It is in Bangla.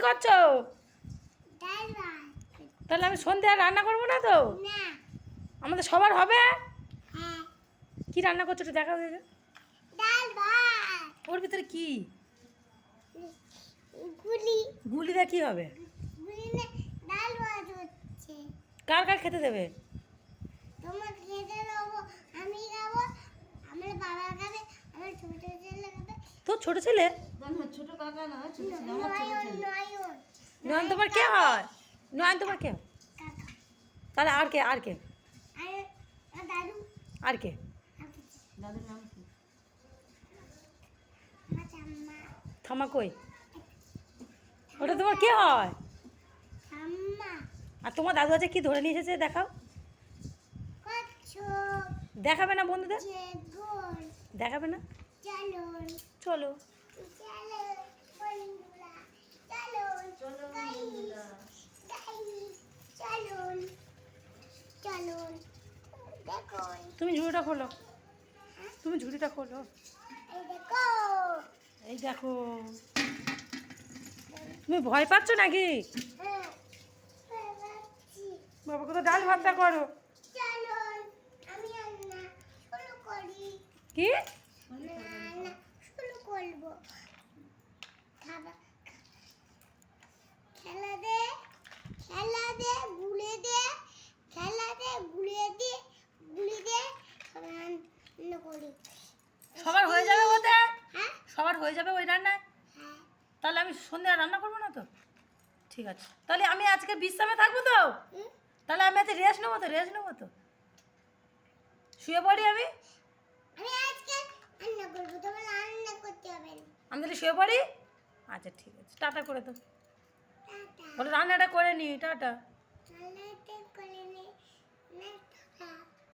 করছো? ডাল ভাত। তাহলে আমি সন্ধ্যে আর রান্না করবো না তো? না। আমাদের সবার হবে? হ্যাঁ। কি রান্না করছো একটু দেখা দেখে। ডাল ভাত। ওর ভিতরে কি? গুলি। গুলি দিয়ে কি হবে? গুলি না, ডাল ভাত হচ্ছে। কার কার খেতে দেবে? তোমার খেতে দেবো, আমি খাবো, আমার বাবা খাবে, আমার ছোট ছেলে খাবে। তোর ছোট ছেলে? ছোট কাকা না, ছোট ছেলে, আমার ছোট নয়ন, ছেলে। নয়ন। নয়ন তোমার কে হয়? নয়ন তোমার কে হয়? কাকা। তাহলে আর কে আর কে আর দাদু। আর কে? আর কিছু। দাদুর নাম কি? আমার ঠাম্মা। থামা কই? ওটা তোমার কে হয়? ঠাম্মা। আর তোমার দাদু আছে কি ধরে নিয়ে এসেছে দেখাও। কচ্ছপ। দেখাবে না বন্ধুদের? জেগর। দেখাবে না? চালন। চলো। চলো বন্ধুরা, চলুন। চলো গাইস, বন্ধুরা। গাইস, চলুন, চলুন। দেখুন, তুমি ঝুড়িটা খোলো, তুমি ঝুড়িটা খোলো। এই দেখো। এই দেখো। তুমি ভয় পাচ্ছ নাকি? হ্যাঁ, পাচ্ছি। বাবা কোথাও ডাল ভাতটা করো। চলুন, আমি রান্না শুরু করি। কি? রান্না শুরু করবো। খাবার খেলা দে, খেলা দে, গুলে দে, খেলা দে, গুলে দে, গুলি দে, রান্না করি। সবার হয়ে যাবে ওতে? হ্যাঁ? সবার হয়ে যাবে ওই রান্নায়? হ্যাঁ। তাহলে আমি সন্ধ্যে আর রান্না করবো না তো? ঠিক আছে, তাহলে আমি আজকে বিশ্রামে থাকবো তো? হুম? তাহলে আমি আজকে রেস্ট নেবো তো? রেস্ট নেবো তো? শুয়ে পড়ি আমি? আমি আজকে রান্না করবো, তোমার রান্না করতে হবে না। আমি তাহলে শুয়ে পড়ি? আচ্ছা ঠিক আছে, টাটা করে তো। টাটা। বলো রান্নাটা করে নি, টাটা। রান্নাটা করে নে।